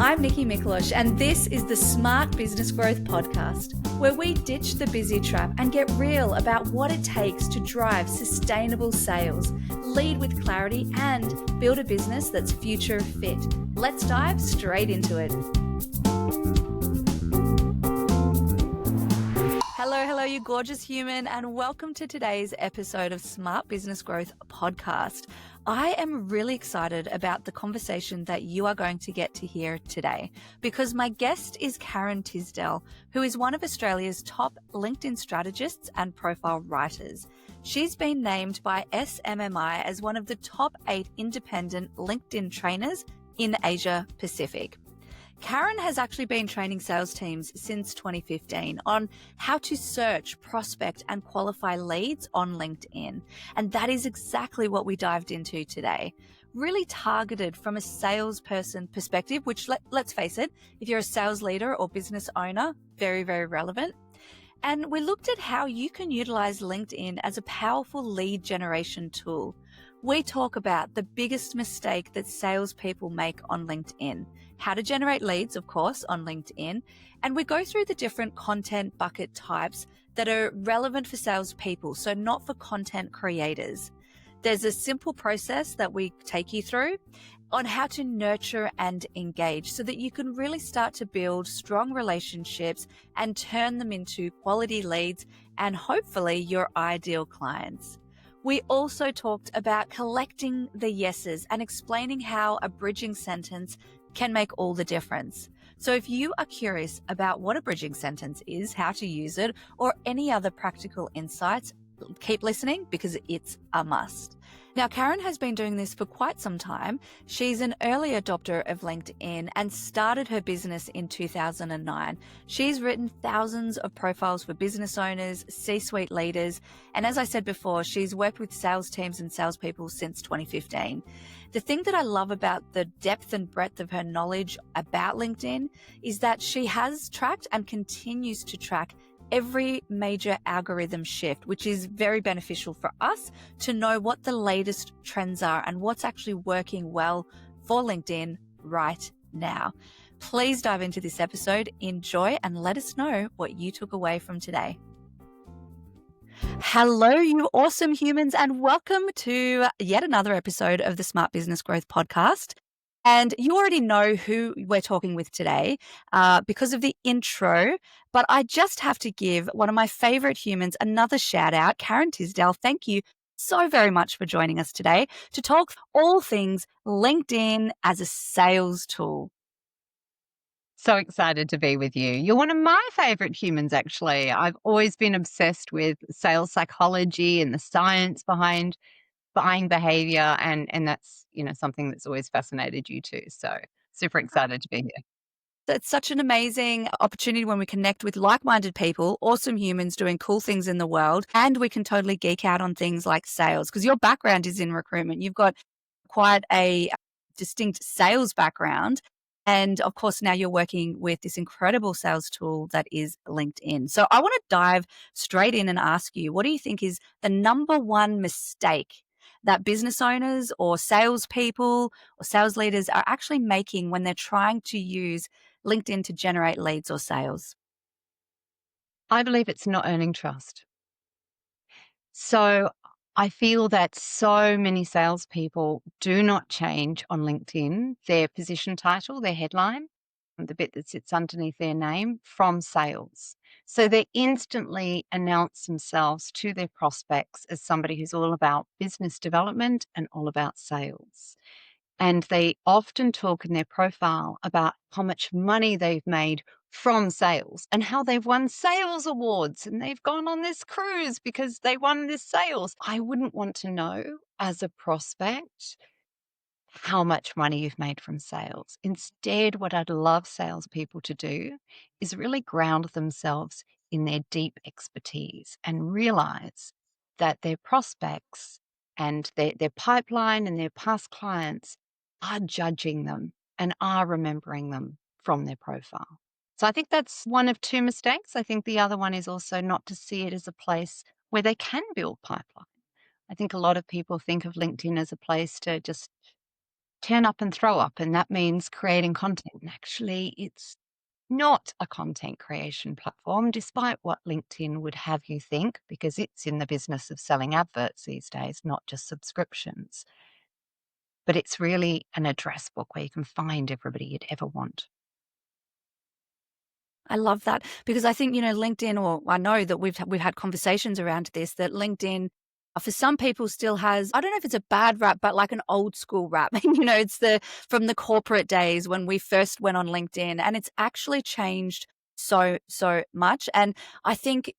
I'm Nicky Miklos, and this is the Smart Business Growth Podcast, where we ditch the busy trap and get real about what it takes to drive sustainable sales, lead with clarity, and build a business that's future fit. Let's dive straight into it. Hello, you gorgeous human, and welcome to today's episode of Smart Business Growth Podcast. I am really excited about the conversation that you are going to get to hear today because my guest is Karen Tisdell, who is one of Australia's top LinkedIn strategists and profile writers. She's been named by SMMI as one of the top 8 independent LinkedIn trainers in Asia Pacific. Karen has actually been training sales teams since 2015 on how to search, prospect, and qualify leads on LinkedIn. And that is exactly what we dived into today. Really targeted from a salesperson perspective, which let's face it, if you're a sales leader or business owner, very, very relevant. And we looked at how you can utilize LinkedIn as a powerful lead generation tool. We talk about the biggest mistake that salespeople make on LinkedIn, how to generate leads, of course, on LinkedIn, and we go through the different content bucket types that are relevant for salespeople, so not for content creators. There's a simple process that we take you through on how to nurture and engage so that you can really start to build strong relationships and turn them into quality leads and hopefully your ideal clients. We also talked about collecting the yeses and explaining how a bridging sentence can make all the difference. So if you are curious about what a bridging sentence is, how to use it, or any other practical insights, keep listening because it's a must. Now, Karen has been doing this for quite some time. She's an early adopter of LinkedIn and started her business in 2009. She's written thousands of profiles for business owners, C-suite leaders, and as I said before, she's worked with sales teams and salespeople since 2015. The thing that I love about the depth and breadth of her knowledge about LinkedIn is that she has tracked and continues to track every major algorithm shift, which is very beneficial for us to know what the latest trends are and what's actually working well for LinkedIn right now. Please dive into this episode, enjoy, and let us know what you took away from today. Hello, you awesome humans, and welcome to yet another episode of the Smart Business Growth Podcast. And you already know who we're talking with today because of the intro, but I just have to give one of my favorite humans another shout out, Karen Tisdell. Thank you so very much for joining us today to talk all things LinkedIn as a sales tool. So excited to be with you. You're one of my favorite humans, actually. I've always been obsessed with sales psychology and the science behind buying behavior, and that's, something that's always fascinated you too. So super excited to be here. It's such an amazing opportunity when we connect with like-minded people, awesome humans doing cool things in the world, and we can totally geek out on things like sales because your background is in recruitment. You've got quite a distinct sales background. And of course, now you're working with this incredible sales tool that is LinkedIn. So I want to dive straight in and ask you, what do you think is the number one mistake that business owners or salespeople or sales leaders are actually making when they're trying to use LinkedIn to generate leads or sales? I believe it's not earning trust. So I feel that so many salespeople do not change on LinkedIn their position title, their headline, the bit that sits underneath their name, from sales. So they instantly announce themselves to their prospects as somebody who's all about business development and all about sales. And they often talk in their profile about how much money they've made from sales and how they've won sales awards and they've gone on this cruise because they won this sales. I wouldn't want to know as a prospect how much money you've made from sales. Instead, what I'd love salespeople to do is really ground themselves in their deep expertise and realize that their prospects and their pipeline and their past clients are judging them and are remembering them from their profile. So I think that's one of two mistakes. I think the other one is also not to see it as a place where they can build pipeline. I think a lot of people think of LinkedIn as a place to just turn up and throw up, and that means creating content. And actually, it's not a content creation platform, despite what LinkedIn would have you think, because it's in the business of selling adverts these days, not just subscriptions. But it's really an address book where you can find everybody you'd ever want. I love that because I think, LinkedIn, or I know that we've had conversations around this, that LinkedIn, for some people still has, I don't know if it's a bad rap, but like an old school rap. It's from the corporate days when we first went on LinkedIn, and it's actually changed so much. And I think,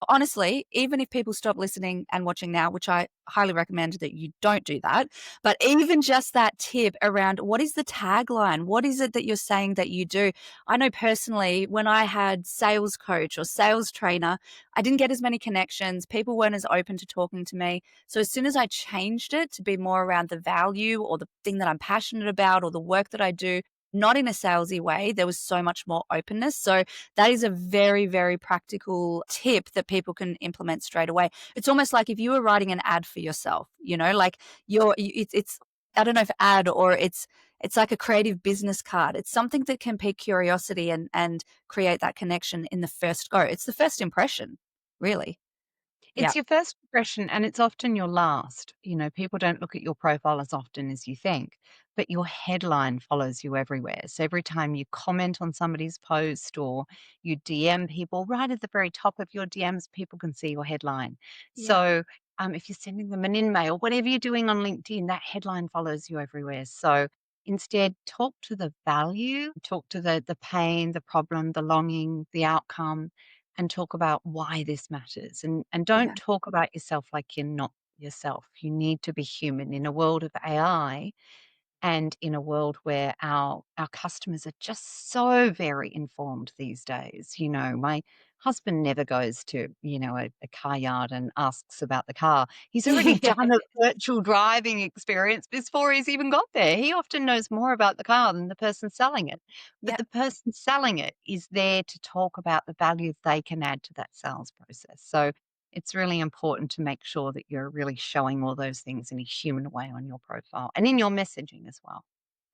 honestly, even if people stop listening and watching now, which I highly recommend that you don't do that, but even just that tip around what is the tagline? What is it that you're saying that you do? I know personally, when I had sales coach or sales trainer, I didn't get as many connections. People weren't as open to talking to me. So as soon as I changed it to be more around the value or the thing that I'm passionate about or the work that I do, not in a salesy way, there was so much more openness. So that is a very, very practical tip that people can implement straight away. It's almost like if you were writing an ad for yourself, like it's I don't know if ad or it's like a creative business card. It's something that can pique curiosity and create that connection in the first go. It's the first impression, really. Yeah. It's your first impression and it's often your last. People don't look at your profile as often as you think, but your headline follows you everywhere. So every time you comment on somebody's post or you DM people, right at the very top of your DMs, people can see your headline. Yeah. So if you're sending them an email, whatever you're doing on LinkedIn, that headline follows you everywhere. So instead, talk to the value, talk to the pain, the problem, the longing, the outcome, and talk about why this matters. And don't Yeah. talk about yourself like you're not yourself. You need to be human in a world of AI and in a world where our customers are just so very informed these days. My husband never goes to, a car yard and asks about the car. He's already done a virtual driving experience before he's even got there. He often knows more about the car than the person selling it. But Yeah. the person selling it is there to talk about the value they can add to that sales process. So it's really important to make sure that you're really showing all those things in a human way on your profile and in your messaging as well.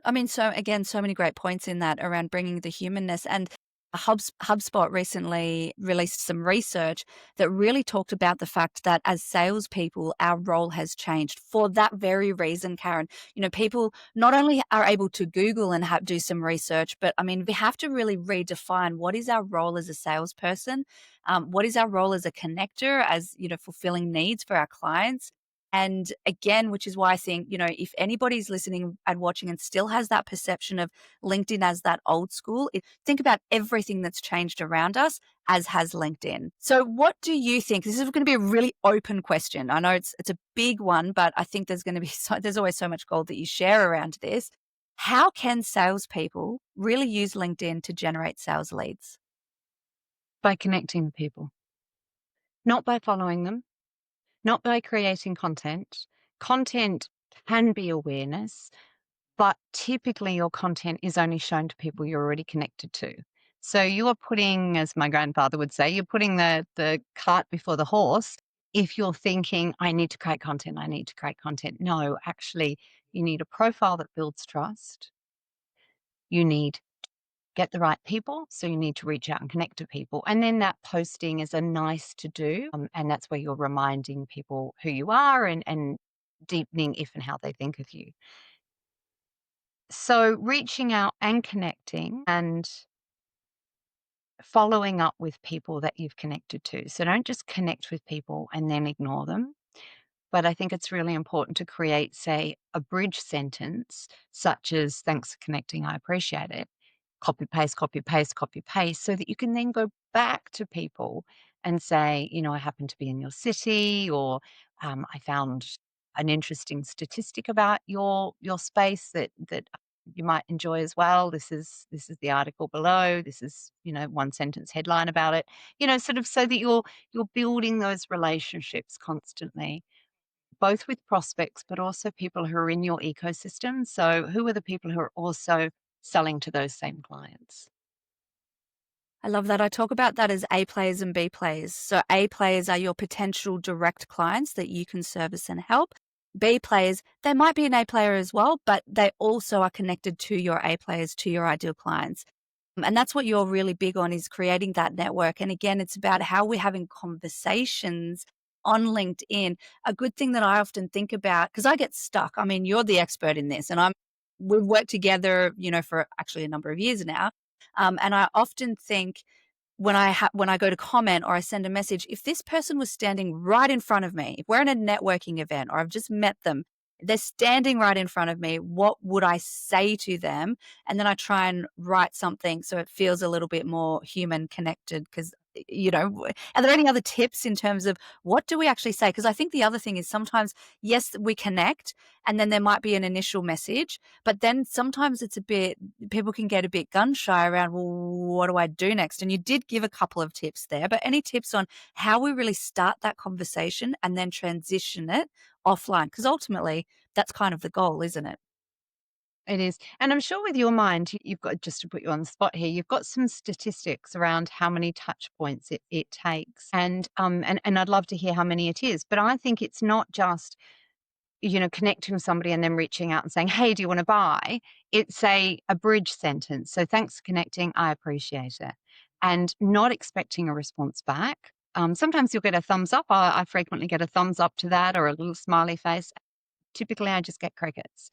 I mean, so again, so many great points in that around bringing the humanness. And HubSpot recently released some research that really talked about the fact that as salespeople, our role has changed for that very reason, Karen. People not only are able to Google and do some research, but I mean, we have to really redefine what is our role as a salesperson, what is our role as a connector, as fulfilling needs for our clients. And again, which is why I think, if anybody's listening and watching and still has that perception of LinkedIn as that old school, think about everything that's changed around us, as has LinkedIn. So what do you think? This is going to be a really open question. I know it's a big one, but I think there's going to be there's always so much gold that you share around this. How can salespeople really use LinkedIn to generate sales leads? By connecting with people, not by following them, not by creating content. Content can be awareness, but typically your content is only shown to people you're already connected to. So you are putting, as my grandfather would say, you're putting the cart before the horse. If you're thinking, I need to create content, I need to create content. No, actually, you need a profile that builds trust. You need get the right people. So you need to reach out and connect to people. And then that posting is a nice to do. And that's where you're reminding people who you are and deepening if and how they think of you. So reaching out and connecting and following up with people that you've connected to. So don't just connect with people and then ignore them. But I think it's really important to create, say, a bridge sentence, such as, thanks for connecting, I appreciate it. Copy, paste, copy, paste, copy, paste, so that you can then go back to people and say, I happen to be in your city, or I found an interesting statistic about your space that you might enjoy as well. This is the article below. This is, one sentence headline about it. Sort of so that you're building those relationships constantly, both with prospects, but also people who are in your ecosystem. So who are the people who are also selling to those same clients? I love that. I talk about that as A players and B players. So A players are your potential direct clients that you can service and help. B players, they might be an A player as well, but they also are connected to your A players, to your ideal clients. And that's what you're really big on, is creating that network. And again, it's about how we're having conversations on LinkedIn. A good thing that I often think about, because I get stuck. I mean, you're the expert in this, and we've worked together, for actually a number of years now. And I often think, when I go to comment or I send a message, if this person was standing right in front of me, if we're in a networking event or I've just met them, they're standing right in front of me, what would I say to them? And then I try and write something so it feels a little bit more human connected, because are there any other tips in terms of what do we actually say? Because I think the other thing is, sometimes, yes, we connect and then there might be an initial message, but then sometimes people can get a bit gun shy around, well, what do I do next? And you did give a couple of tips there, but any tips on how we really start that conversation and then transition it offline? Because ultimately that's kind of the goal, isn't it? It is. And I'm sure with your mind, you've got, just to put you on the spot here, you've got some statistics around how many touch points it takes. And I'd love to hear how many it is. But I think it's not just, connecting with somebody and then reaching out and saying, hey, do you want to buy? It's a bridge sentence. So thanks for connecting. I appreciate it. And not expecting a response back. Sometimes you'll get a thumbs up. I frequently get a thumbs up to that, or a little smiley face. Typically, I just get crickets.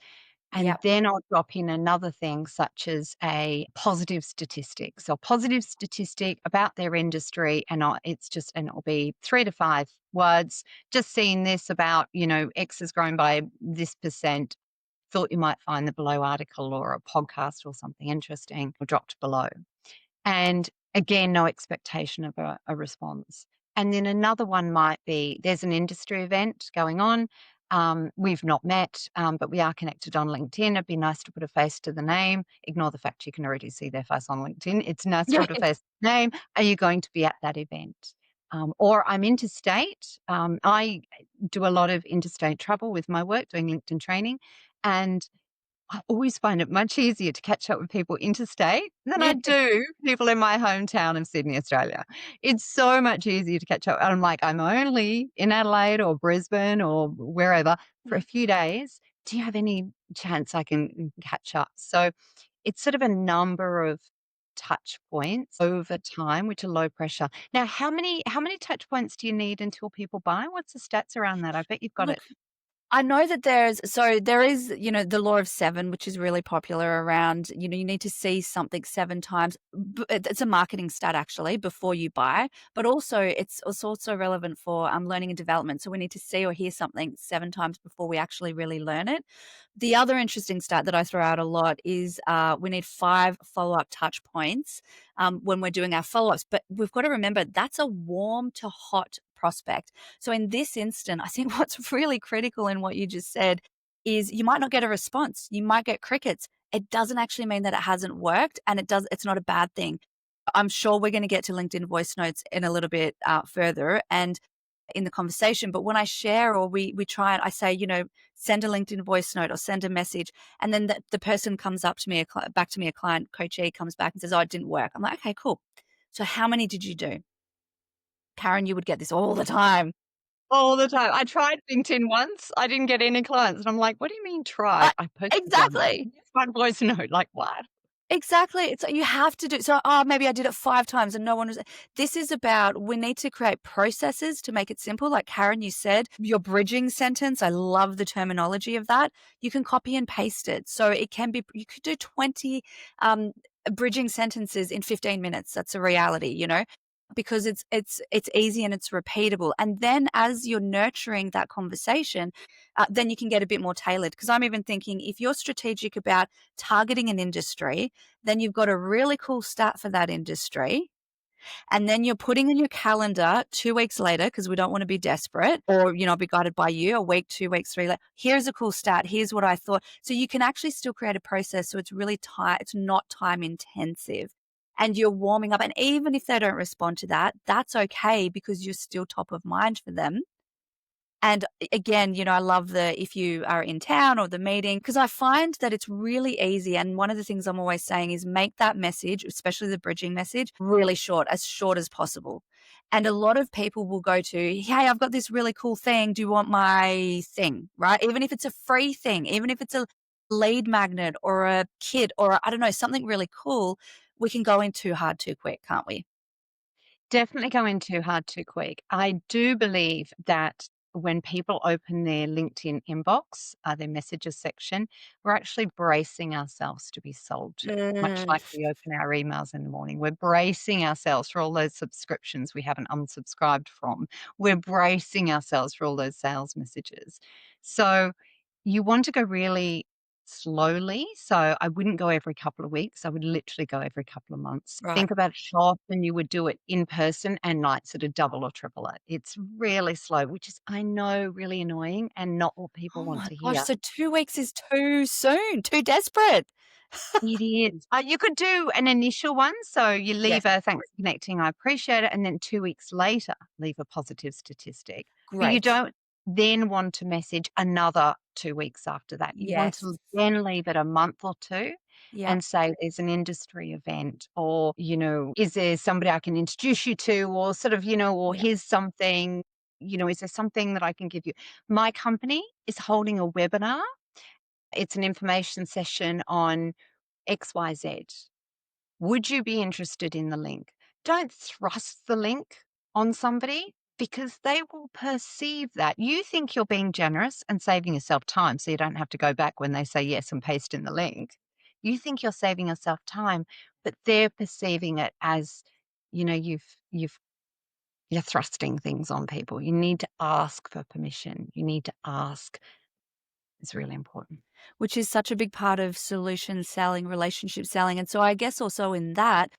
And Yeah. then I'll drop in another thing, such as a positive statistic. So, a positive statistic about their industry, and it'll be 3 to 5 words. Just seeing this about, X has grown by this percent. Thought you might find the below article or a podcast or something interesting, or dropped below. And again, no expectation of a response. And then another one might be, there's an industry event going on. We've not met, but we are connected on LinkedIn. It'd be nice to put a face to the name. Ignore the fact you can already see their face on LinkedIn. It's nice to Yeah. put a face to the name. Are you going to be at that event? Or I'm interstate. I do a lot of interstate travel with my work, doing LinkedIn training. And I always find it much easier to catch up with people interstate than I Yeah. do people in my hometown of Sydney, Australia. It's so much easier to catch up. And I'm like, I'm only in Adelaide or Brisbane or wherever for a few days. Do you have any chance I can catch up? So it's sort of a number of touch points over time, which are low pressure. Now, how many touch points do you need until people buy? What's the stats around that? I bet you've got Look, it. I know that there is, the law of seven, which is really popular around, you need to see something 7 times. It's a marketing stat, actually, before you buy, but also it's also relevant for learning and development. So we need to see or hear something 7 times before we actually really learn it. The other interesting stat that I throw out a lot is we need 5 follow-up touch points when we're doing our follow-ups. But we've got to remember, that's a warm to hot prospect. So in this instant, I think what's really critical in what you just said is you might not get a response. You might get crickets. It doesn't actually mean that it hasn't worked, and it's not a bad thing. I'm sure we're going to get to LinkedIn voice notes in a little bit further and in the conversation. But when I share, or we try, and I say, send a LinkedIn voice note or send a message, and then the person comes up to me, back to me, a client coachee comes back and says, oh, it didn't work. I'm like, okay, cool. So how many did you do? Karen, you would get this all the time. All the time. I tried LinkedIn once. I didn't get any clients, and I'm like, "What do you mean I tried? I posted one. Exactly. Here's my voice note." Like, "What?" Exactly. It's like you have to do so. Oh, maybe I did it 5 times and no one was. This is about, we need to create processes to make it simple. Like Karen, you said, your bridging sentence. I love the terminology of that. You can copy and paste it. So it can be, you could do 20 bridging sentences in 15 minutes. That's a reality, because it's easy and it's repeatable. And then as you're nurturing that conversation, then you can get a bit more tailored. Because I'm even thinking, if you're strategic about targeting an industry, then you've got a really cool stat for that industry. And then you're putting in your calendar 2 weeks later, because we don't want to be desperate or, be guided by you a week, 2 weeks, 3. Like, here's a cool stat. Here's what I thought. So you can actually still create a process. So it's really it's not time intensive. And you're warming up. And even if they don't respond to that, that's okay, because you're still top of mind for them. And again, I love if you are in town or the meeting, because I find that it's really easy. And one of the things I'm always saying is make that message, especially the bridging message, really short as possible. And a lot of people will go to, hey, I've got this really cool thing. Do you want my thing? Right? Even if it's a free thing, even if it's a lead magnet or a kit or I don't know, something really cool, we can go in too hard too quick, can't we? Definitely go in too hard too quick. I do believe that when people open their LinkedIn inbox, their messages section, we're actually bracing ourselves to be sold to, much Mm, like we open our emails in the morning. We're bracing ourselves for all those subscriptions we haven't unsubscribed from. We're bracing ourselves for all those sales messages. So you want to go really slowly. So I wouldn't go every couple of weeks. I would literally go every couple of months. right. Think about how often you would do it in person and like sort of double or triple it. It's really slow, which is, I know, really annoying and not what people Oh want my to gosh. hear. So 2 weeks is too soon, too desperate. It is. You could do an initial one. So you Yes. leave a thanks for connecting, I appreciate it. And then 2 weeks later, leave a positive statistic. But you Great. don't then want to message another 2 weeks after that. You want Yes. to then leave it a month or two Yep. and say there's an industry event or, is there somebody I can introduce you to or sort of, or Yep. here's something, is there something that I can give you? My company is holding a webinar. It's an information session on XYZ. Would you be interested in the link? Don't thrust the link on somebody because they will perceive that. You think you're being generous and saving yourself time so you don't have to go back when they say yes and paste in the link. You think you're saving yourself time, but they're perceiving it as, you've you're thrusting things on people. You need to ask for permission. You need to ask. It's really important. Which is such a big part of solution selling, relationship selling. And so I guess also in that,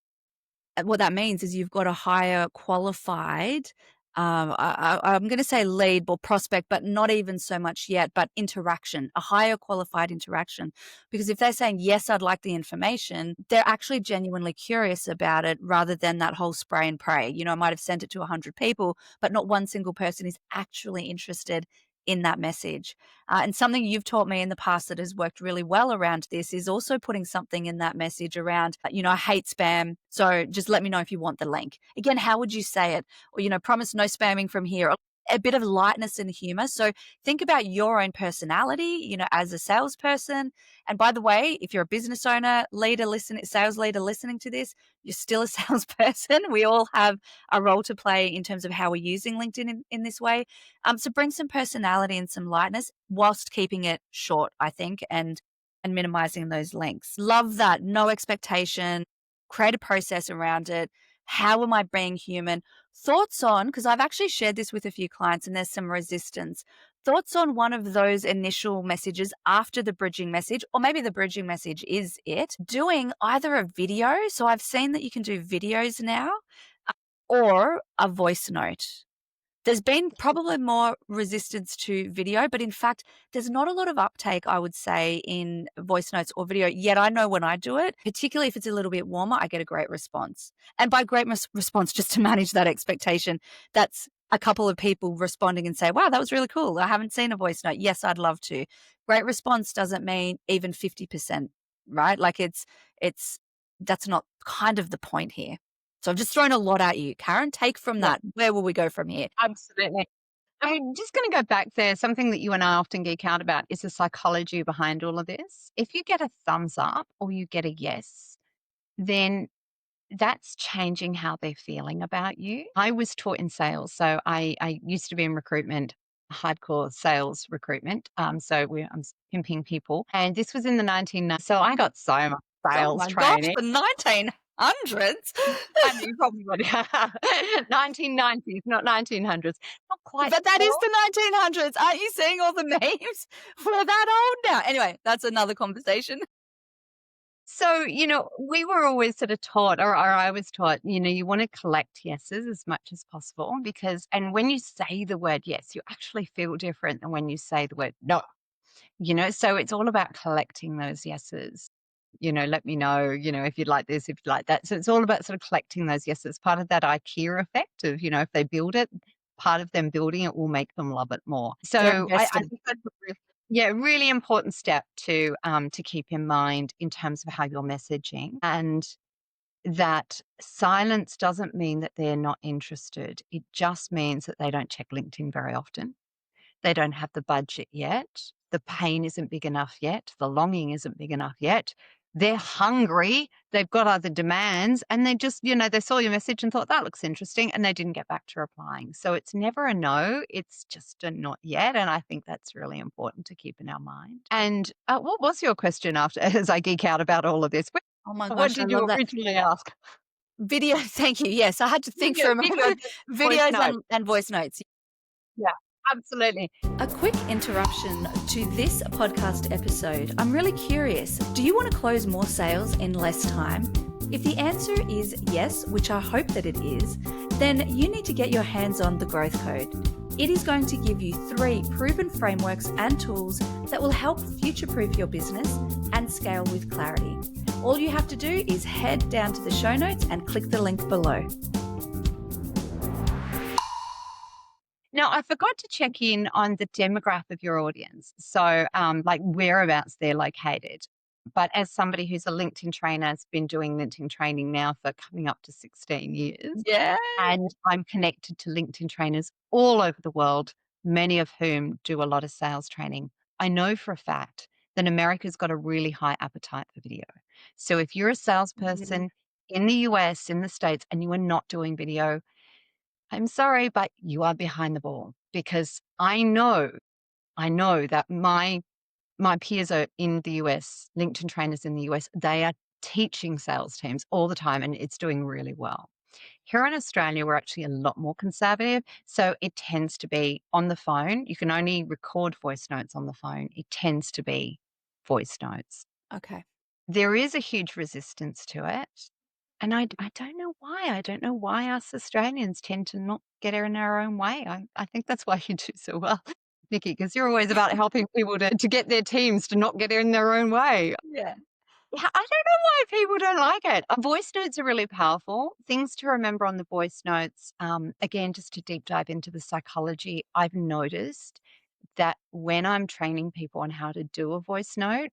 what that means is you've got a higher qualified, I'm going to say lead or prospect, but not even so much yet, but interaction, a higher qualified interaction. Because if they're saying, yes, I'd like the information, they're actually genuinely curious about it rather than that whole spray and pray. I might have sent it to 100 people, but not one single person is actually interested in that message. And something you've taught me in the past that has worked really well around this is also putting something in that message around, I hate spam. So just let me know if you want the link. Again, how would you say it? Or, promise no spamming from here. A bit of lightness and humor. So think about your own personality, as a salesperson. And by the way, if you're a business owner, sales leader listening to this, you're still a salesperson. We all have a role to play in terms of how we're using LinkedIn in this way. So bring some personality and some lightness whilst keeping it short, I think, and minimizing those links. Love that. No expectation. Create a process around it. How am I being human? Thoughts on, because I've actually shared this with a few clients and there's some resistance. Thoughts on one of those initial messages after the bridging message, or maybe the bridging message is it, doing either a video. So I've seen that you can do videos now, or a voice note. There's been probably more resistance to video, but in fact, there's not a lot of uptake, I would say, in voice notes or video. Yet I know when I do it, particularly if it's a little bit warmer, I get a great response. And by great response, just to manage that expectation, that's a couple of people responding and say, wow, that was really cool. I haven't seen a voice note. Yes, I'd love to. Great response doesn't mean even 50%, right? Like that's not kind of the point here. So I've just thrown a lot at you. Karen, take from Yeah, that. Where will we go from here? absolutely. I'm just going to go back there. Something that you and I often geek out about is the psychology behind all of this. If you get a thumbs up or you get a yes, then that's changing how they're feeling about you. I was taught in sales. So I used to be in recruitment, hardcore sales recruitment. I'm pimping people. And this was in the 1990s. So I got so much Oh sales my gosh, training. the 1900s. I know you probably would. 1990s, not 1900s. Not quite But that is sure. the 1900s. Aren't you seeing all the memes? We're that old now. Anyway, that's another conversation. So, we were always sort of taught, or I was taught, you want to collect yeses as much as possible and when you say the word yes, you actually feel different than when you say the word no, so it's all about collecting those yeses. Let me know, if you'd like this, if you'd like that. So it's all about sort of collecting those yeses. Part of that IKEA effect of, if they build it, part of them building it will make them love it more. They're So I invested. think that's really important step to keep in mind in terms of how you're messaging. And that silence doesn't mean that they're not interested. It just means that they don't check LinkedIn very often. They don't have the budget yet. The pain isn't big enough yet. The longing isn't big enough yet. They're hungry. They've got other demands, and they just, they saw your message and thought that looks interesting, and they didn't get back to replying. So it's never a no. It's just a not yet. And I think that's really important to keep in our mind. And what was your question after, as I geek out about all of this? Oh my What gosh, I did you love that. originally ask? Video, thank you. Yes, I had to think for a moment. Voice Videos note. and voice notes. Yeah, absolutely. A quick interruption to this podcast episode. I'm really curious. Do you want to close more sales in less time? If the answer is yes, which I hope that it is, then you need to get your hands on the Growth Code. It is going to give you 3 proven frameworks and tools that will help future-proof your business and scale with clarity. All you have to do is head down to the show notes and click the link below. Now, I forgot to check in on the demographic of your audience. So, like whereabouts they're located. But as somebody who's a LinkedIn trainer, has been doing LinkedIn training now for coming up to 16 years. Yeah. And I'm connected to LinkedIn trainers all over the world, many of whom do a lot of sales training. I know for a fact that America's got a really high appetite for video. So if you're a salesperson in the US, in the States, and you are not doing video, I'm sorry, but you are behind the ball, because I know that my peers are in the US, LinkedIn trainers in the US, they are teaching sales teams all the time, and it's doing really well. Here in Australia, we're actually a lot more conservative. So it tends to be on the phone. You can only record voice notes on the phone. It tends to be voice notes. Okay. There is a huge resistance to it. And I don't know why. I don't know why us Australians tend to not get in our own way. I think that's why you do so well, Nikki, because you're always about helping people to get their teams to not get in their own way. Yeah. Yeah, I don't know why people don't like it. Voice notes are really powerful. Things to remember on the voice notes. Again, just to deep dive into the psychology, I've noticed that when I'm training people on how to do a voice note,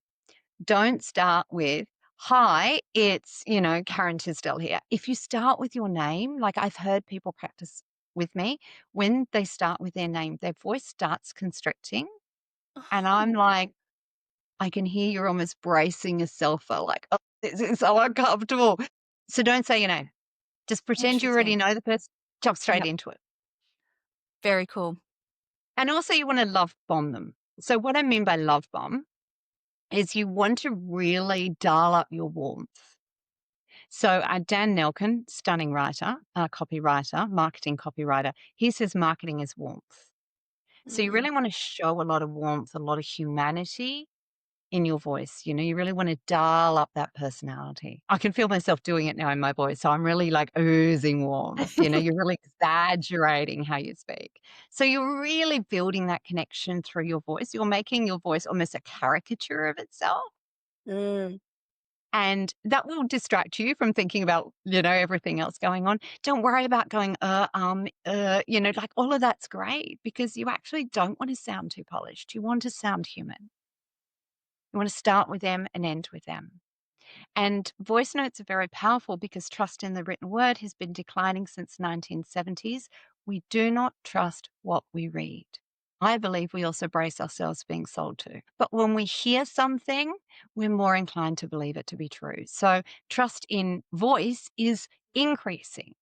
don't start with, "Hi, it's, Karen Tisdell here." If you start with your name, like I've heard people practice with me, when they start with their name, their voice starts constricting. And I'm like, I can hear you're almost bracing yourself for like, "Oh, this is so uncomfortable." So don't say your name. Just pretend you already Interesting. know the person. Jump straight Yep. into it. Very cool. And also you want to love bomb them. So what I mean by love bomb is you want to really dial up your warmth. So Dan Nelken, stunning writer, copywriter, marketing copywriter, he says marketing is warmth. So you really want to show a lot of warmth, a lot of humanity in your voice. You really want to dial up that personality. I can feel myself doing it now in my voice. So I'm really like oozing warmth. You're really exaggerating how you speak. So you're really building that connection through your voice. You're making your voice almost a caricature of itself. And that will distract you from thinking about, everything else going on. Don't worry about going, like all of that's great, because you actually don't want to sound too polished. You want to sound human. You want to start with them and end with them. And voice notes are very powerful because trust in the written word has been declining since 1970s. We do not trust what we read. I believe we also brace ourselves being sold to. But when we hear something, we're more inclined to believe it to be true. So trust in voice is increasing,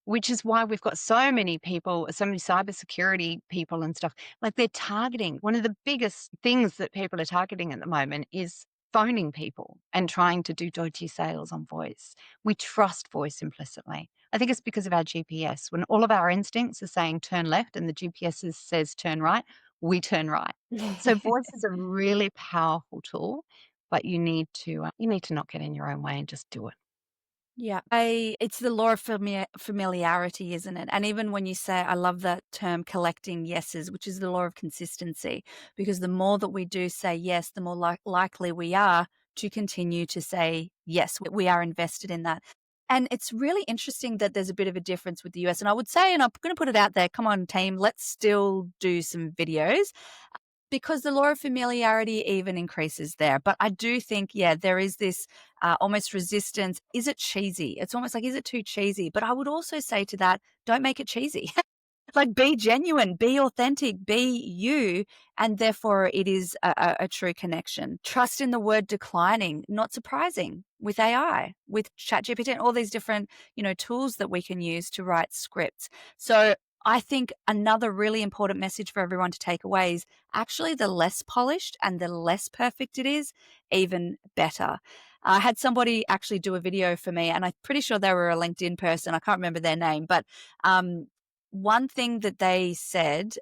which is why we've got so many people, so many cybersecurity people and stuff, like they're targeting. One of the biggest things that people are targeting at the moment is phoning people and trying to do dodgy sales on voice. We trust voice implicitly. I think it's because of our GPS. When all of our instincts are saying turn left and the GPS says turn right, we turn right. So voice is a really powerful tool, but you need to not get in your own way and just do it. Yeah. It's the law of familiarity, isn't it? And even when you say, I love that term, collecting yeses, which is the law of consistency, because the more that we do say yes, the more likely we are to continue to say yes. We are invested in that. And it's really interesting that there's a bit of a difference with the US. And I would say, and I'm going to put it out there, come on, team, let's still do some videos. because the law of familiarity even increases there. But I do think, yeah, there is this almost resistance. Is it cheesy? It's almost like, is it too cheesy? But I would also say to that, don't make it cheesy. Like, be genuine, be authentic, be you, and therefore it is a true connection. Trust in the word declining, not surprising with AI, with ChatGPT, and all these different, tools that we can use to write scripts. So I think another really important message for everyone to take away is actually the less polished and the less perfect it is, even better. I had somebody actually do a video for me, and I'm pretty sure they were a LinkedIn person. I can't remember their name, but one thing that they said,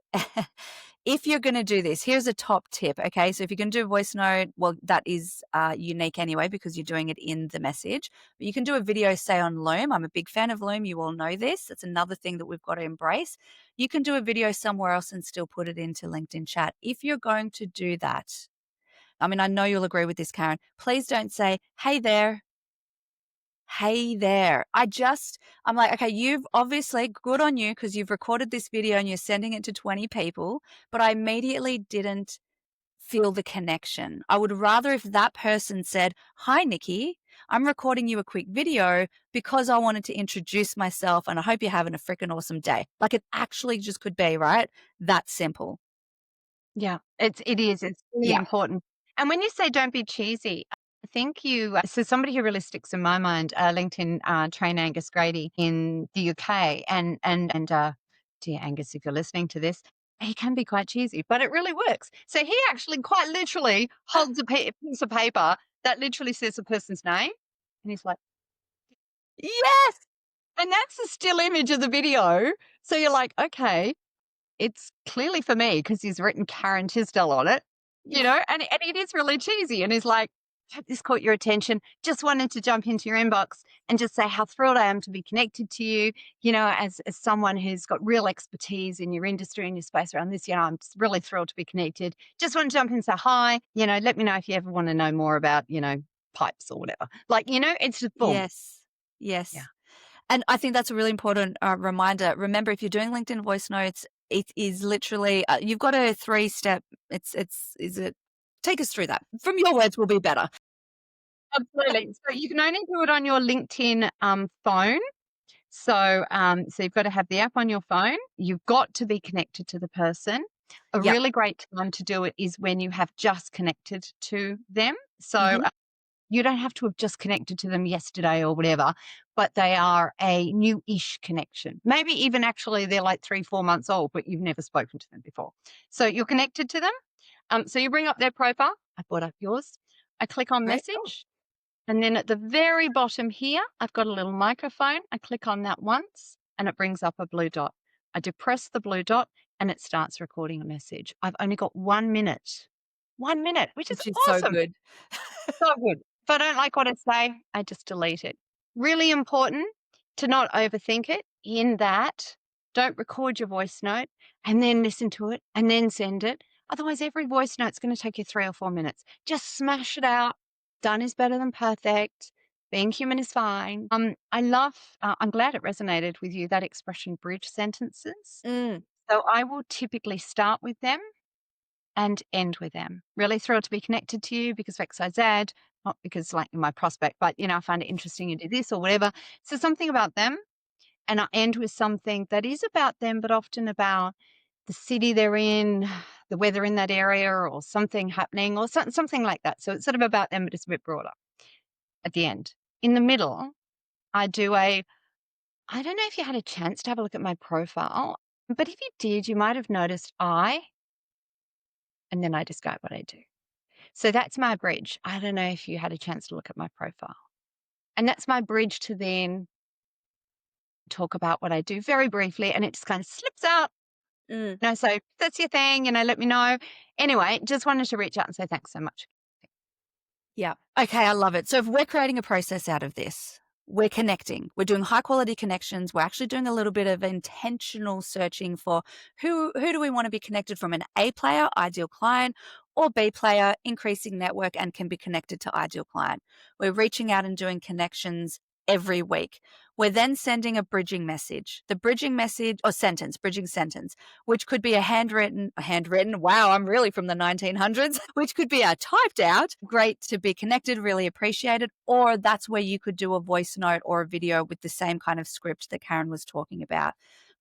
if you're going to do this, here's a top tip. Okay. So if you can do a voice note, well, that is unique anyway, because you're doing it in the message. But you can do a video, say, on Loom. I'm a big fan of Loom. You all know this. That's another thing that we've got to embrace. You can do a video somewhere else and still put it into LinkedIn chat. If you're going to do that, I mean, I know you'll agree with this, Karen. Please don't say, hey there. Hey there. I'm like, okay, you've obviously, good on you, because you've recorded this video and you're sending it to 20 people, but I immediately didn't feel the connection. I would rather if that person said, hi, Nikki, I'm recording you a quick video because I wanted to introduce myself and I hope you're having a freaking awesome day. Like, it actually just could be, right? That simple. Yeah, it is. It's really Yeah. important. And when you say don't be cheesy, I think so somebody who really sticks in my mind, LinkedIn trainer Angus Grady in the UK, and dear Angus, if you're listening to this, he can be quite cheesy, but it really works. So he actually quite literally holds a piece of paper that literally says the person's name, and he's like, Yes. and that's the still image of the video. So you're like, okay, it's clearly for me because he's written Karen Tisdell on it, and it is really cheesy. And he's like, hope this caught your attention. Just wanted to jump into your inbox and just say how thrilled I am to be connected to you, as someone who's got real expertise in your industry and your space around this. I'm just really thrilled to be connected. Just want to jump in and say hi. Let me know if you ever want to know more about, pipes or whatever. Like, it's just boom. Yes. Yes. Yeah. And I think that's a really important reminder. Remember, if you're doing LinkedIn voice notes, it is literally, you've got a 3-step. Take us through that. From your words will be better. Absolutely. So you can only do it on your LinkedIn phone. So you've got to have the app on your phone. You've got to be connected to the person. A Yep. really great time to do it is when you have just connected to them. So Mhm. you don't have to have just connected to them yesterday or whatever, but they are a new-ish connection. Maybe even actually they're like 3-4 months old, but you've never spoken to them before. So you're connected to them. So you bring up their profile. I brought up yours. I click on Great. message. And then at the very bottom here, I've got a little microphone. I click on that once and it brings up a blue dot. I depress the blue dot and it starts recording a message. I've only got 1 minute. 1 minute, which is Which is so awesome. good. So good. If I don't like what I say, I just delete it. Really important to not overthink it in that don't record your voice note and then listen to it and then send it. Otherwise, every voice note's going to take you 3 or 4 minutes. Just smash it out. Done is better than perfect. Being human is fine. I'm glad it resonated with you, that expression bridge sentences. Mm. So I will typically start with them and end with them. Really thrilled to be connected to you because of XYZ, not because like you're my prospect, but I find it interesting you do this or whatever. So something about them. And I end with something that is about them, but often about the city they're in, the weather in that area, or something happening, or something like that. So it's sort of about them, but it's a bit broader at the end. In the middle, I don't know if you had a chance to have a look at my profile, but if you did, you might have noticed and then I describe what I do. So that's my bridge. I don't know if you had a chance to look at my profile. And that's my bridge to then talk about what I do very briefly, and it just kind of slips out. Mm. So that's your thing, let me know. Anyway, just wanted to reach out and say thanks so much. Yeah. Okay, I love it. So if we're creating a process out of this, we're connecting, we're doing high quality connections, we're actually doing a little bit of intentional searching for who do we want to be connected from, an A player, ideal client, or B player, increasing network and can be connected to ideal client. We're reaching out and doing connections every week. We're then sending a bridging message, the bridging message or sentence, bridging sentence, which could be a handwritten, wow, I'm really from the 1900s, which could be a typed out, great to be connected, really appreciated, or that's where you could do a voice note or a video with the same kind of script that Karen was talking about.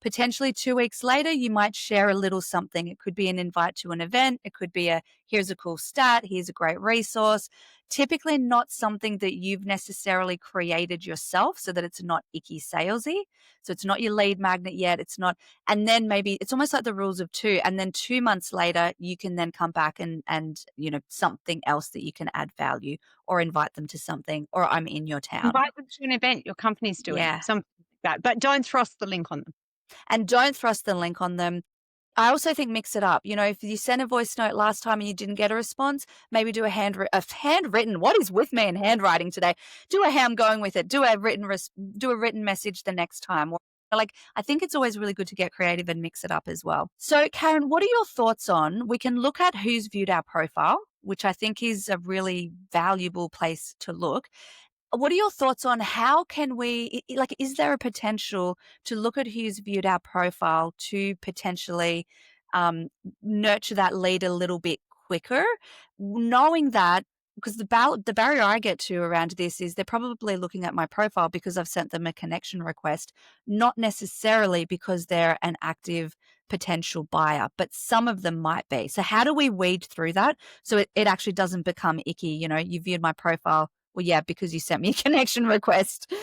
Potentially 2 weeks later, you might share a little something. It could be an invite to an event. It could be a here's a cool stat, here's a great resource. Typically, not something that you've necessarily created yourself so that it's not icky salesy. So it's not your lead magnet yet. It's not, and then maybe it's almost like the rules of two. And then 2 months later, you can then come back and, something else that you can add value or invite them to something, or I'm in your town. Invite them to an event your company's doing, Yeah. something like that, but don't thrust the link on them. And don't thrust the link on them. I also think mix it up. If you sent a voice note last time and you didn't get a response, maybe do a handwritten. What is with me and handwriting today? I'm going with it. Do a written message the next time. Or like, I think it's always really good to get creative and mix it up as well. So, Karen, what are your thoughts on? We can look at who's viewed our profile, which I think is a really valuable place to look. What are your thoughts on how can we, like, is there a potential to look at who's viewed our profile to potentially um, nurture that lead a little bit quicker, knowing that, because the barrier I get to around this is they're probably looking at my profile because I've sent them a connection request, not necessarily because they're an active potential buyer, but some of them might be. So how do we weed through that so it actually doesn't become icky? You viewed my profile. Well, yeah, because you sent me a connection request.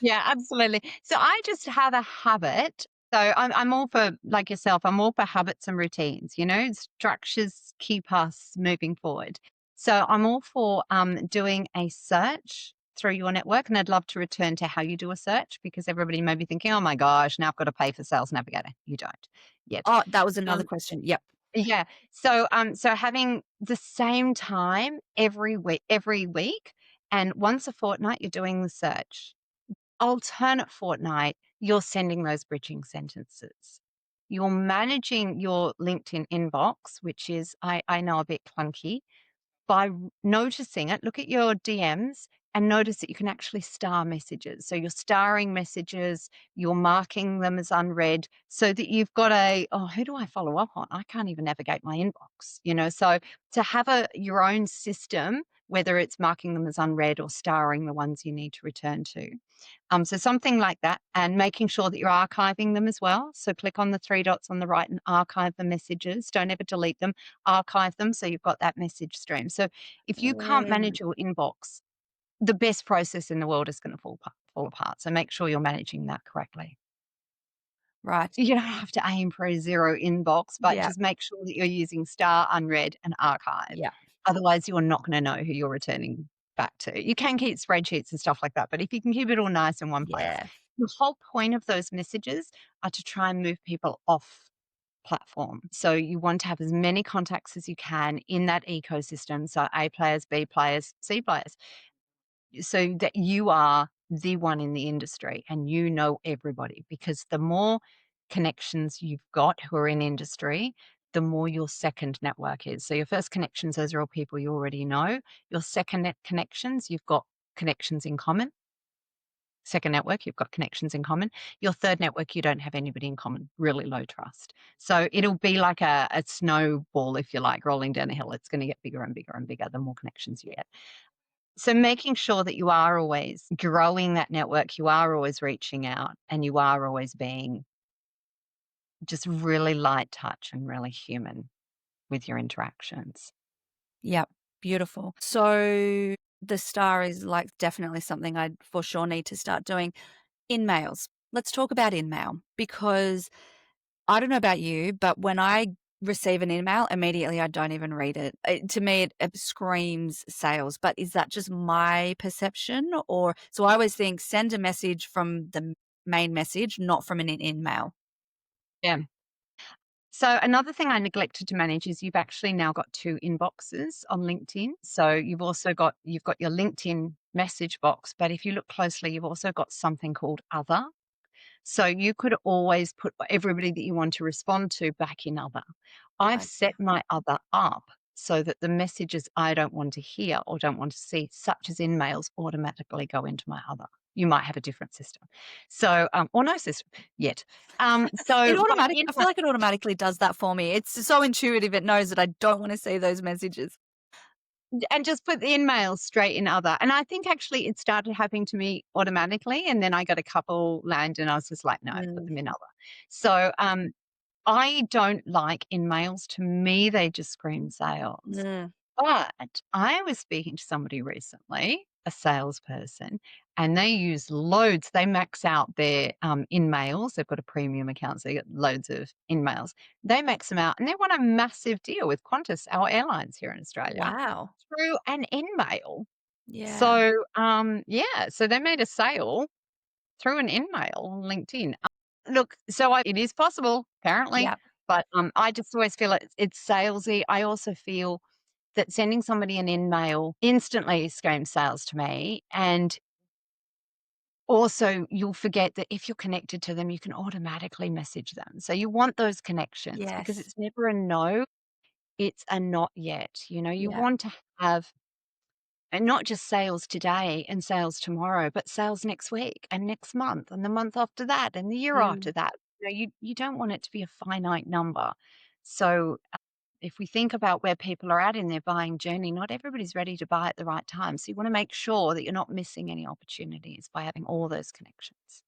Yeah, absolutely. So I just have a habit. So I'm all for, like yourself, I'm all for habits and routines, structures keep us moving forward. So I'm all for doing a search through your network. And I'd love to return to how you do a search because everybody may be thinking, oh my gosh, now I've got to pay for Sales Navigator. You don't yet. Oh, that was another Um, question. Yep. yeah. So having the same time every week, and once a fortnight, you're doing the search. Alternate fortnight, you're sending those bridging sentences. You're managing your LinkedIn inbox, which is, I know, a bit clunky, by noticing it. Look at your DMs and notice that you can actually star messages. So you're starring messages, you're marking them as unread so that you've got who do I follow up on? I can't even navigate my inbox. So to have your own system, whether it's marking them as unread or starring the ones you need to return to. So something like that, and making sure that you're archiving them as well. So click on the three dots on the right and archive the messages. Don't ever delete them, archive them so you've got that message stream. So if you can't Mm, manage your inbox, the best process in the world is going to fall apart. So make sure you're managing that correctly. right. You don't have to aim for a zero inbox, but Yeah. just make sure that you're using star, unread, and archive. Yeah. Otherwise, you're not going to know who you're returning back to. You can keep spreadsheets and stuff like that, but if you can keep it all nice in one place, Yeah. the whole point of those messages are to try and move people off platform. So you want to have as many contacts as you can in that ecosystem. So A players, B players, C players, so that you are the one in the industry and you know everybody, because the more connections you've got who are in industry, the more your second network is. So your first connections, those are all people you already know. Your second connections, you've got connections in common. Second network, you've got connections in common. Your third network, you don't have anybody in common, really low trust. So it'll be like a snowball, if you like, rolling down a hill. It's going to get bigger and bigger and bigger the more connections you get. So making sure that you are always growing that network, you are always reaching out, and you are always being just really light touch and really human with your interactions. Yep. Beautiful. So the star is like definitely something I for sure need to start doing. In mails. Let's talk about in mail because I don't know about you, but when I receive an email, immediately I don't even read it. To me, it screams sales. But is that just my perception? Or so I always think send a message from the main message, not from an in mail. Yeah. So another thing I neglected to manage is you've actually now got two inboxes on LinkedIn. So you've got your LinkedIn message box, but if you look closely, you've also got something called other. So you could always put everybody that you want to respond to back in other. I've Idea. set my other up so that the messages I don't want to hear or don't want to see, such as in mails, automatically go into my other. You might have a different system. So, or no system yet. It But automatic I feel like it automatically does that for me. It's so intuitive, it knows that I don't wanna see those messages. and just put the in-mails straight in other. And I think actually it started happening to me automatically, and then I got a couple land and I was just like, "No, put Mm, them in other." So, I don't like in-mails. To me, they just scream sales. mm, But I was speaking to somebody recently, a salesperson, and they use loads. They max out their in-mails. They've got a premium account, so they get loads of in-mails. They max them out, and they want a massive deal with Qantas, our airlines here in Australia, wow. through an in-mail. Yeah. So, yeah, so they made a sale through an in-mail on LinkedIn. Look, so it is possible, apparently, Yeah. but I just always feel it's salesy. I also feel that sending somebody an in-mail instantly screams sales to me, and also you'll forget that if you're connected to them, you can automatically message them. So you want those connections because Yes. it's never a no, it's a not yet. You Yeah. want to have and not just sales today and sales tomorrow, but sales next week and next month and the month after that and the year Mm. after that. You don't want it to be a finite number. So if we think about where people are at in their buying journey, not everybody's ready to buy at the right time. So you want to make sure that you're not missing any opportunities by having all those connections.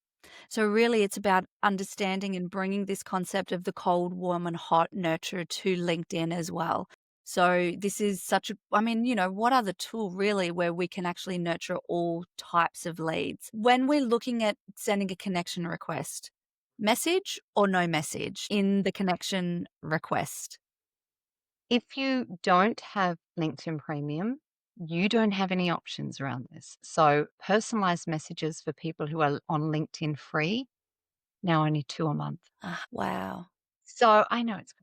So really it's about understanding and bringing this concept of the cold, warm, and hot nurture to LinkedIn as well. So this is such a I mean, what other tool really where we can actually nurture all types of leads? When we're looking at sending a connection request, message or no message in the connection request? If you don't have LinkedIn Premium, you don't have any options around this. So personalized messages for people who are on LinkedIn free, now only two a month. Ah, wow. So I know it's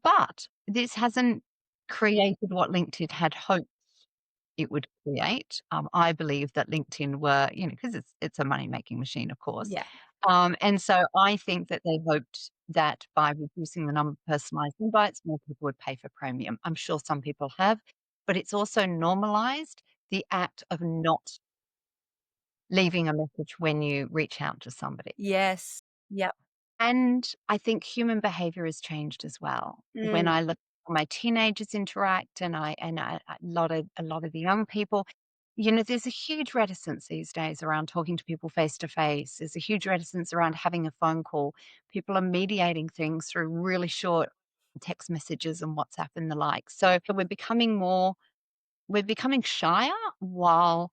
but this hasn't created what LinkedIn had hoped it would create. I believe that LinkedIn were, because it's a money-making machine, of course. Yeah. And so I think that they hoped that by reducing the number of personalized invites, more people would pay for premium. I'm sure some people have, but it's also normalized the act of not leaving a message when you reach out to somebody. Yes. Yep. And I think human behavior has changed as well. When Mm. I look at how my teenagers interact a lot of the young people, there's a huge reticence these days around talking to people face to face. There's a huge reticence around having a phone call. People are mediating things through really short text messages and WhatsApp and the like. So we're becoming shyer while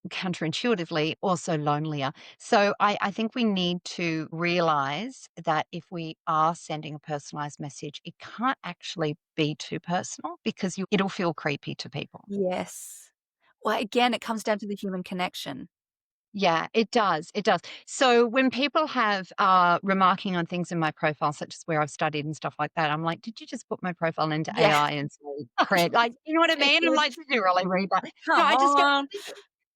counterintuitively also lonelier. So I think we need to realize that if we are sending a personalized message, it can't actually be too personal because it'll feel creepy to people. Yes. Well, again, it comes down to the human connection. Yeah, it does. It does. So when people have remarking on things in my profile, such as where I've studied and stuff like that, I'm like, did you just put my profile into Yeah. AI and say, create, like, you know what I mean? I'm like, did you really read that? No, Come I just get on.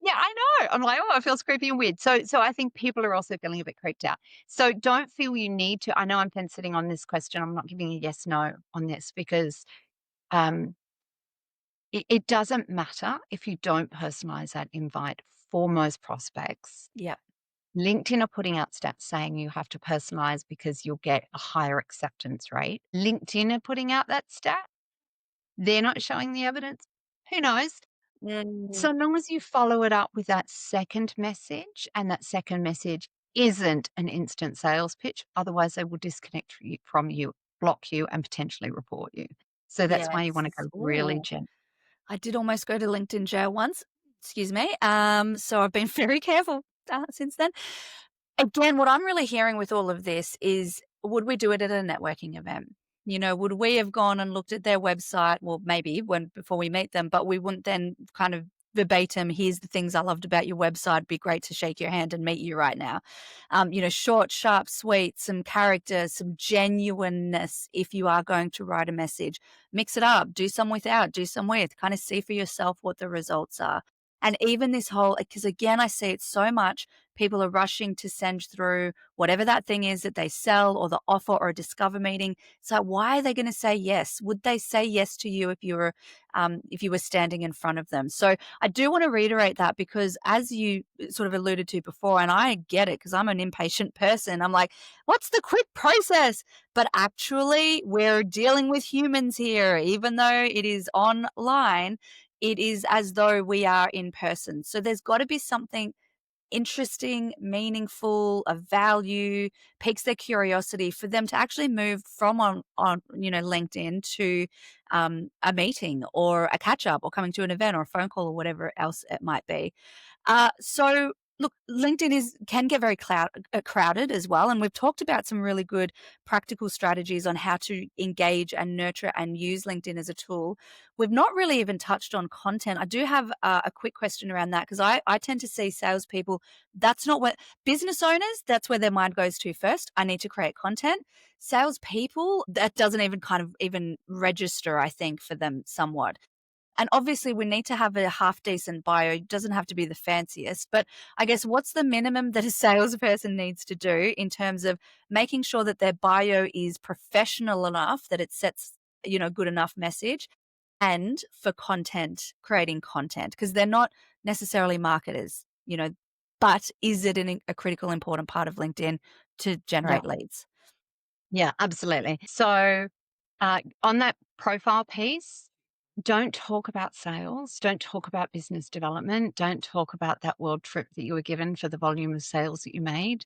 Yeah, I know. I'm like, "Oh, it feels creepy and weird." So I think people are also feeling a bit creeped out. So don't feel you need to I know I'm then sitting on this question. I'm not giving a yes, no on this because, um, it doesn't matter if you don't personalize that invite for most prospects. Yeah. LinkedIn are putting out stats saying you have to personalize because you'll get a higher acceptance rate. LinkedIn are putting out that stat. They're not showing the evidence. Who knows? Mm. So long as you follow it up with that second message, and that second message isn't an instant sales pitch, otherwise they will disconnect from you, block you, and potentially report you. So that's why you Yes. wanna go really Ooh. gentle. I did almost go to LinkedIn jail once. Excuse me. So I've been very careful since then. Again, what I'm really hearing with all of this is would we do it at a networking event? Would we have gone and looked at their website? Well, maybe when before we meet them, but we wouldn't then kind of verbatim, here's the things I loved about your website. Be great to shake your hand and meet you right now. Short, sharp, sweet, some character, some genuineness if you are going to write a message. Mix it up, do some without, do some with, kind of see for yourself what the results are. And even this whole, because again, I see it so much, people are rushing to send through whatever that thing is that they sell or the offer or a discover meeting. So why are they going to say yes? Would they say yes to you if you were standing in front of them? So I do want to reiterate that, because as you sort of alluded to before, and I get it because I'm an impatient person. I'm like, what's the quick process? But actually, we're dealing with humans here, even though it is online. It is as though we are in person. So there's got to be something interesting, meaningful, of value, piques their curiosity for them to actually move from on LinkedIn to a meeting or a catch up or coming to an event or a phone call or whatever else it might be. So look, LinkedIn can get very crowded as well, and we've talked about some really good practical strategies on how to engage and nurture and use LinkedIn as a tool. We've not really even touched on content. I do have a quick question around that, because I tend to see salespeople. That's not what business owners. That's where their mind goes to first. I need to create content. Salespeople, that doesn't even kind of even register, I think, for them somewhat. And obviously, we need to have a half decent bio. It doesn't have to be the fanciest, but I guess what's the minimum that a salesperson needs to do in terms of making sure that their bio is professional enough that it sets, good enough message, and for content, creating content, because they're not necessarily marketers, but is it a critical, important part of LinkedIn to Yeah. generate leads? Yeah, absolutely. So, on that profile piece, don't talk about sales, don't talk about business development, don't talk about that world trip that you were given for the volume of sales that you made.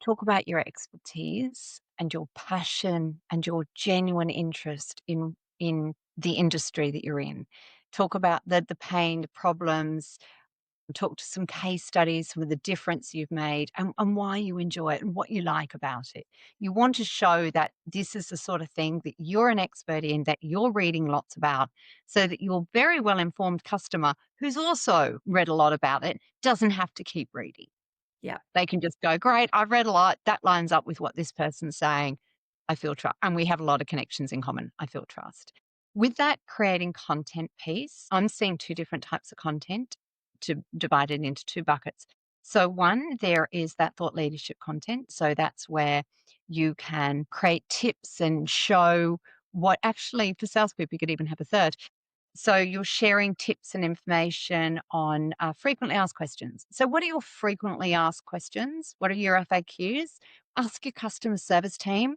Talk about your expertise and your passion and your genuine interest in the industry that you're in. Talk about the pain, the problems, talk to some case studies, some of the difference you've made and why you enjoy it and what you like about it. You want to show that this is the sort of thing that you're an expert in, that you're reading lots about, so that your very well informed customer who's also read a lot about it doesn't have to keep reading. Yeah. They can just go, great, I've read a lot. That lines up with what this person's saying. I feel trust. And we have a lot of connections in common. I feel trust. With that creating content piece, I'm seeing two different types of content, to divide it into two buckets. So, one, there is that thought leadership content. So, that's where you can create tips and show what actually, for salespeople, you could even have a third. So you're sharing tips and information on frequently asked questions. So what are your frequently asked questions? What are your FAQs? Ask your customer service team.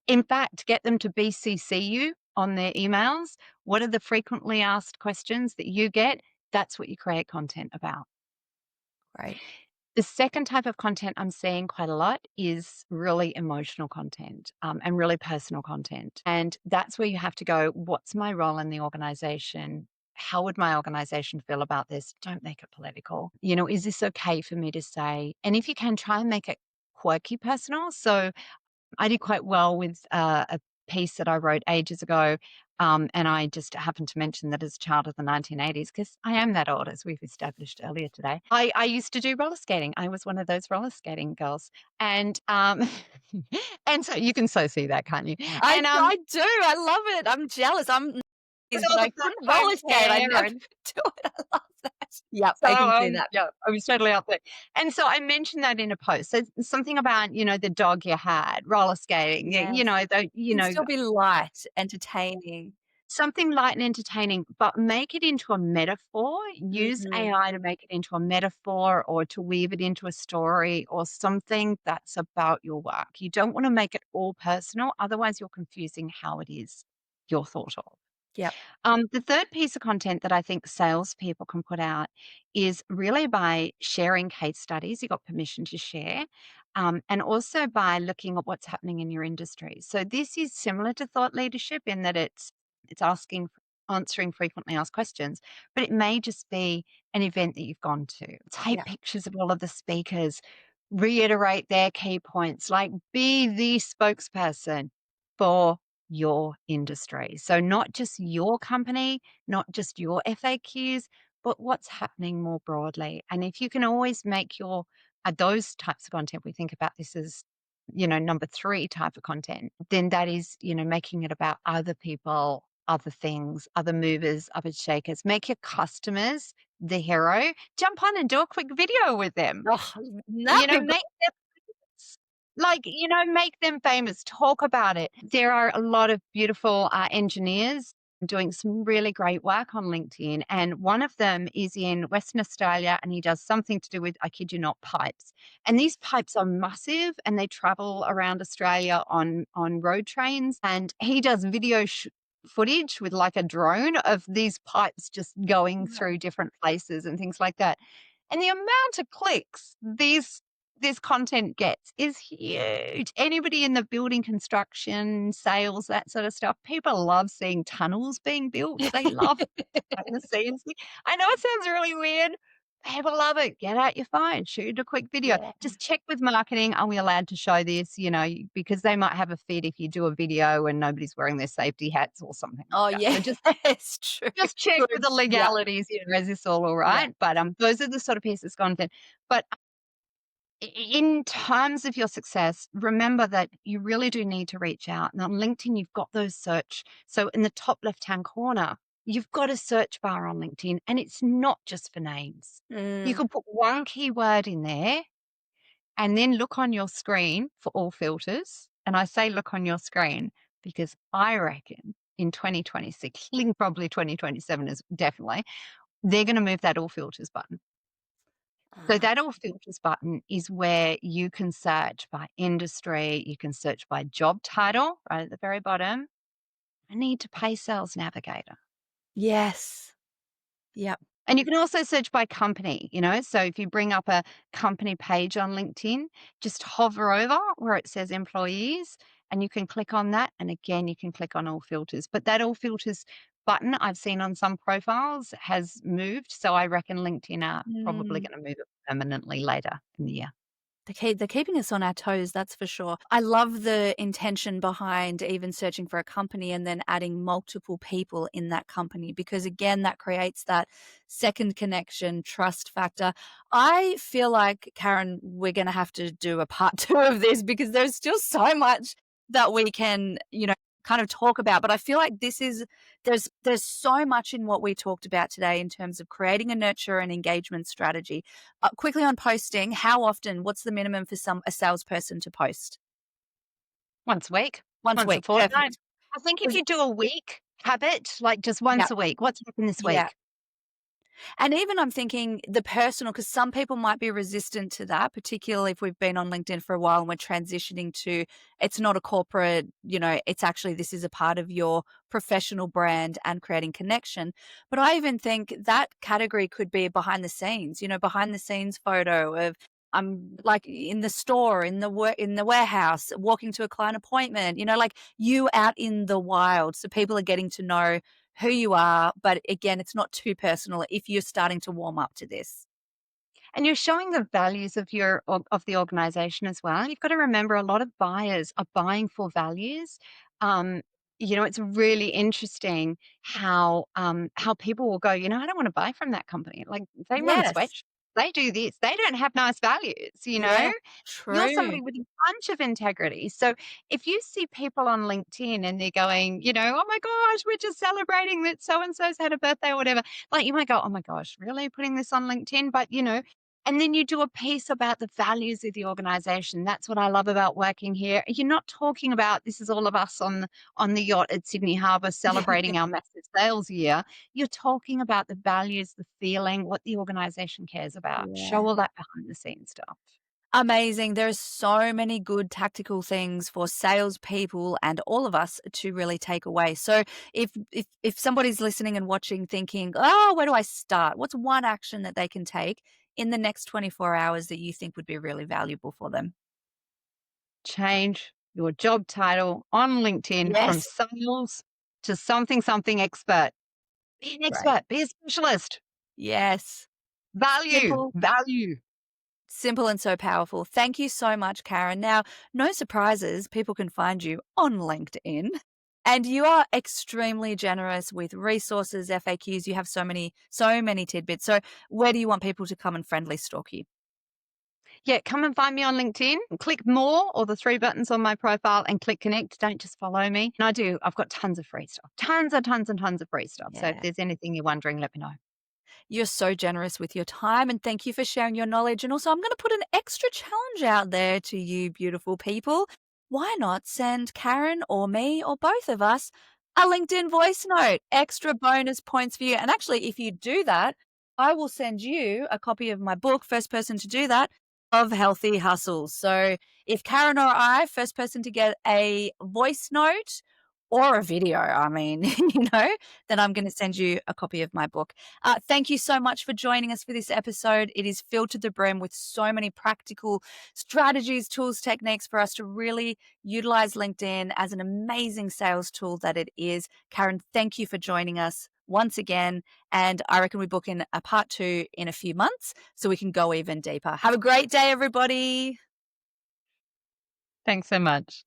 In fact, get them to BCC you on their emails. What are the frequently asked questions that you get? That's what you create content about. Right. The second type of content I'm seeing quite a lot is really emotional content, and really personal content. And that's where you have to go, what's my role in the organization? How would my organization feel about this? Don't make it political. Is this okay for me to say? And if you can, try and make it quirky personal. So I did quite well with a piece that I wrote ages ago. And I just happened to mention that as a child of the 1980s, because I am that old, as we've established earlier today. I used to do roller skating. I was one of those roller skating girls. And and so you can so see that, can't you? I And I do. I love it. I'm jealous. with But all I the black couldn't foam roller skate. I hair never and do it. I love that. Yep, so, I can see that. yeah, I was totally up there. And so I mentioned that in a post. So something about, the dog you had, roller skating, Yes. Can still be light, entertaining. something light and entertaining, but make it into a metaphor. Use Mhm. AI to make it into a metaphor or to weave it into a story or something that's about your work. You don't want to make it all personal, otherwise, you're confusing how it is you're thought of. Yep. The third piece of content that I think salespeople can put out is really by sharing case studies you got permission to share, and also by looking at what's happening in your industry. So this is similar to thought leadership in that it's answering frequently asked questions, but it may just be an event that you've gone to. Take Yeah. pictures of all of the speakers, reiterate their key points, like be the spokesperson for your industry. So, not just your company, not just your FAQs, but what's happening more broadly. And if you can always make those types of content, we think about this as, number three type of content, then that is, making it about other people, other things, other movers, other shakers. Make your customers the hero, jump on and do a quick video with them. Oh, that'd be good. Make them make them famous, talk about it. There are a lot of beautiful engineers doing some really great work on LinkedIn. And one of them is in Western Australia and he does something to do with, I kid you not, pipes. And these pipes are massive and they travel around Australia on road trains. And he does footage with like a drone of these pipes just going through different places and things like that. And the amount of clicks this content gets is huge. Anybody in the building construction, sales, that sort of stuff, people love seeing tunnels being built. They love behind the scenes. I know it sounds really weird. People love it. Get out your phone, shoot a quick video. Yeah. Just check with marketing. Are we allowed to show this? Because they might have a fit if you do a video and nobody's wearing their safety hats or something Oh, like that. So yes, true. just check with the Good. Yeah. legalities. Is this all Yeah. right? But those are the sort of pieces of content. But in terms of your success, remember that you really do need to reach out. And on LinkedIn, you've got those search. So in the top left-hand corner, you've got a search bar on LinkedIn, and it's not just for names. You Mm. can put one keyword in there and then look on your screen for all filters. And I say look on your screen because I reckon in 2026, probably 2027 is definitely, they're going to move that all filters button. So Ah, that all filters button is where you can search by industry, you can search by job title right at the very bottom. I need to pay sales navigator. yes. Yep. And you can also search by company, so if you bring up a company page on LinkedIn, just hover over where it says employees and you can click on that. And again, you can click on all filters. But that all filters button I've seen on some profiles has moved. So I reckon LinkedIn are probably Mm. going to move it permanently later in the year. They're keeping us on our toes, that's for sure. I love the intention behind even searching for a company and then adding multiple people in that company because, again, that creates that second connection, trust factor. I feel like, Karen, we're going to have to do a part 2 of this because there's still so much that we can, kind of talk about. But I feel like there's so much in what we talked about today in terms of creating a nurture and engagement strategy. Quickly on posting, how often? What's the minimum for a salesperson to post? Once a week, Once a once a week. fortnight. Perfect. I think if 'Cause you do a week habit, like just yeah, once a week, what's happened this yeah. week? And even I'm thinking the personal, because some people might be resistant to that, particularly if we've been on LinkedIn for a while and we're transitioning to it's not a corporate, it's actually this is a part of your professional brand and creating connection. But I even think that category could be a behind the scenes, behind the scenes photo of I'm like in the store, in the warehouse, walking to a client appointment, like you out in the wild. So people are getting to know who you are, but again, it's not too personal if you're starting to warm up to this. And you're showing the values of of the organization as well. You've got to remember a lot of buyers are buying for values. Um, it's really interesting how people will go, I don't want to buy from that company. Like they run Yes. sweatshops, they do this, they don't have nice values. Yeah, You're true. somebody with a bunch of integrity. So if you see people on LinkedIn and they're going, oh my gosh, we're just celebrating that so and so's had a birthday or whatever, like you might go, oh my gosh, really putting this on LinkedIn? But and then you do a piece about the values of the organization. That's what I love about working here. You're not talking about this is all of us on the yacht at Sydney Harbour celebrating our massive sales year. You're talking about the values, the feeling, what the organization cares about. Yeah. Show all that behind the scenes stuff. Amazing. There's so many good tactical things for salespeople and all of us to really take away. So if somebody's listening and watching thinking, oh, where do I start? What's one action that they can take in the next 24 hours that you think would be really valuable for them? Change your job title on LinkedIn from Yes. sales to something expert. Be an Right. expert, be a specialist. Yes. Value, Simple. value. Simple and so powerful. Thank you so much, Karen. Now, no surprises, people can find you on LinkedIn. And you are extremely generous with resources, FAQs. You have so many tidbits. So, where do you want people to come and friendly stalk you? Yeah, come and find me on LinkedIn. Click more or the 3 buttons on my profile and click connect. Don't just follow me. And I've got tons of free stuff. Tons and tons and tons of free stuff. So if Yeah. there's anything you're wondering, let me know. You're so generous with your time, and thank you for sharing your knowledge. And also, I'm going to put an extra challenge out there to you, beautiful people. Why not send Karen or me or both of us a LinkedIn voice note? Extra bonus points for you. And actually, if you do that, I will send you a copy of my book, first person to do that, of Healthy Hustles. So if Karen or I, first person to get a voice note or a video, I mean, then I'm going to send you a copy of my book. Thank you so much for joining us for this episode. It is filled to the brim with so many practical strategies, tools, techniques for us to really utilize LinkedIn as an amazing sales tool that it is. Karen, thank you for joining us once again. And I reckon we book in a part 2 in a few months so we can go even deeper. Have a great day, everybody. Thanks so much.